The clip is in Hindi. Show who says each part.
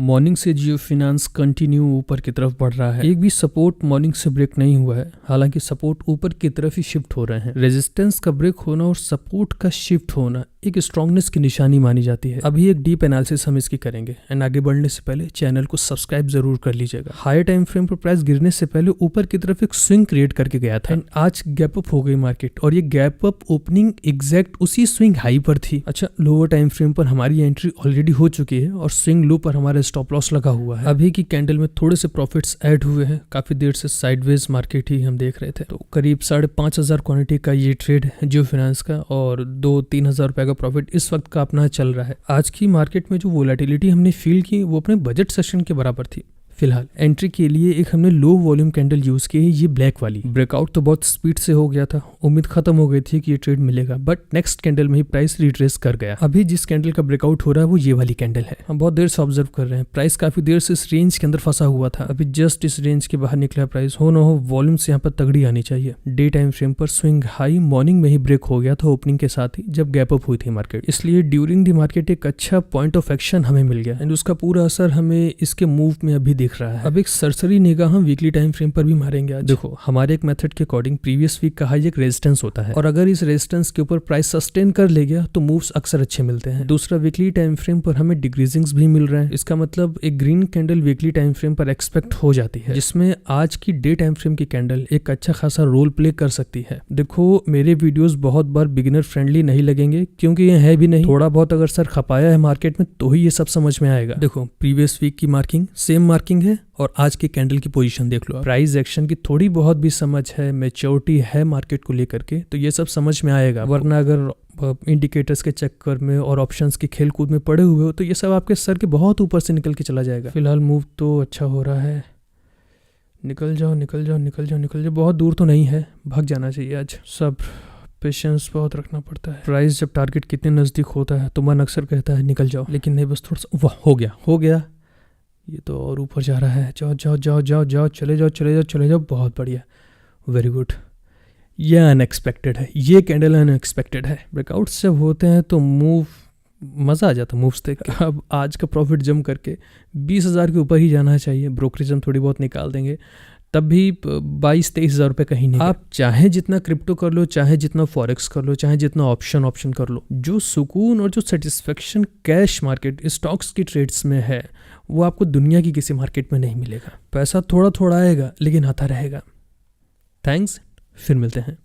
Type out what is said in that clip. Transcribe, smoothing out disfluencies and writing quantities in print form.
Speaker 1: मॉर्निंग से जियो फाइनेंस कंटिन्यू ऊपर की तरफ बढ़ रहा है। एक भी सपोर्ट मॉर्निंग से ब्रेक नहीं हुआ है, हालांकि सपोर्ट ऊपर की तरफ ही शिफ्ट हो रहे हैं। रेजिस्टेंस का ब्रेक होना और सपोर्ट का शिफ्ट होना एक स्ट्रांगनेस की निशानी मानी जाती है। अभी एक डीप एनालिसिस हम इसकी करेंगे एंड आगे बढ़ने से पहले चैनल को सब्सक्राइब जरूर कर लीजिएगा। हायर टाइम फ्रेम पर प्राइस गिरने से पहले ऊपर की तरफ एक स्विंग क्रिएट करके गया था एंड आज गैप अप हो गई मार्केट और ये गैप अप ओपनिंग एग्जैक्ट उसी स्विंग हाई पर थी। अच्छा, लोअर टाइम फ्रेम पर हमारी एंट्री ऑलरेडी हो चुकी है और स्विंग लो पर हमारा स्टॉप लॉस लगा हुआ है। अभी की कैंडल में थोड़े से प्रॉफिट्स ऐड हुए हैं, काफी देर से साइडवेज मार्केट ही हम देख रहे थे। तो करीब 5,500 क्वांटिटी का ये ट्रेड है जियो फाइनेंस का और 2-3 हजार रुपए का प्रॉफिट इस वक्त का अपना चल रहा है। आज की मार्केट में जो वोलेटिलिटी हमने फील की वो अपने बजट सेशन के बराबर थी। फिलहाल एंट्री के लिए एक हमने लो वॉल्यूम कैंडल यूज की है, ये ब्लैक वाली। ब्रेकआउट तो बहुत स्पीड से हो गया था, उम्मीद खत्म हो गई थी कि ये ट्रेड मिलेगा, बट नेक्स्ट कैंडल में ही प्राइस रिट्रेस कर गया। अभी जिस कैंडल का ब्रेकआउट हो रहा है वो ये वाली कैंडल है। हम बहुत देर से ऑब्जर्व कर रहे हैं, प्राइस काफी देर से इस रेंज के अंदर फंसा हुआ था। अभी जस्ट इस रेंज के बाहर निकला प्राइस। हो ना हो वॉल्यूम से यहाँ पर तगड़ी आनी चाहिए। डे टाइम फ्रेम पर स्विंग हाई मॉर्निंग में ही ब्रेक हो गया था ओपनिंग के साथ ही, जब गैप अप हुई थी मार्केट। इसलिए ड्यूरिंग दी मार्केट एक अच्छा पॉइंट ऑफ एक्शन हमें मिल गया एंड उसका पूरा असर हमें इसके मूव में अभी दिख रहा है। अब एक सरसरी निगाह हम वीकली टाइम फ्रेम पर भी मारेंगे आज। देखो, हमारे एक मेथड के अकॉर्डिंग प्रीवियस वीक का हाई एक रेजिस्टेंस होता है और अगर इस रेजिस्टेंस के ऊपर प्राइस सस्टेन कर ले गया तो मूव्स अक्सर अच्छे मिलते हैं। दूसरा, वीकली टाइम फ्रेम पर हमें डिक्रीजिंग्स भी मिल रहे हैं। इसका मतलब एक green candle weekly time frame पर एक्सपेक्ट हो जाती है, जिसमें आज की डे टाइम फ्रेम की कैंडल एक अच्छा खासा रोल प्ले कर सकती है। देखो, मेरे वीडियोस बहुत बार बिगिनर फ्रेंडली नहीं लगेंगे क्योंकि ये है भी नहीं। थोड़ा बहुत अगर सर खपाया है मार्केट में तो ही ये सब समझ में आएगा। देखो, प्रीवियस वीक की मार्किंग सेम मार्किंग है और आज की कैंडल की पोजीशन देख लो। प्राइस एक्शन की थोड़ी बहुत भी समझ है, मैच्योरिटी है मार्केट को लेकर के, तो ये सब समझ में आएगा। वरना अगर इंडिकेटर्स के चक्कर में और ऑप्शंस के खेल कूद में पड़े हुए हो तो ये सब आपके सर के बहुत ऊपर से निकल के चला जाएगा। फिलहाल मूव तो अच्छा हो रहा है। निकल जाओ निकल जाओ निकल जाओ निकल जाओ, बहुत दूर तो नहीं है, भाग जाना चाहिए आज। सब पेशेंस बहुत रखना पड़ता है। प्राइस जब टारगेट कितने नजदीक होता है तो मन अक्सर कहता है निकल जाओ, लेकिन नहीं, बस थोड़ा सा वाह हो गया। ये तो और ऊपर जा रहा है। जाओ जाओ जाओ जाओ जाओ, चले जाओ चले जाओ चले जाओ, बहुत बढ़िया, वेरी गुड। ये अनएक्सपेक्टेड है, ये कैंडल अनएक्सपेक्टेड है। ब्रेकआउट्स जब होते हैं तो मूव मज़ा आ जाता है मूव्स देख के। अब आज का प्रॉफिट जम करके 20,000 के ऊपर ही जाना चाहिए। ब्रोकरेज हम थोड़ी बहुत निकाल देंगे, तब भी 22-23 हज़ार रुपये कहीं नहीं। आप चाहे जितना क्रिप्टो कर लो, चाहे जितना फॉरेक्स कर लो, चाहे जितना ऑप्शन कर लो, जो सुकून और जो सेटिस्फेक्शन कैश मार्केट स्टॉक्स की ट्रेड्स में है वो आपको दुनिया की किसी मार्केट में नहीं मिलेगा। पैसा थोड़ा थोड़ा आएगा लेकिन आता रहेगा। थैंक्स, फिर मिलते हैं।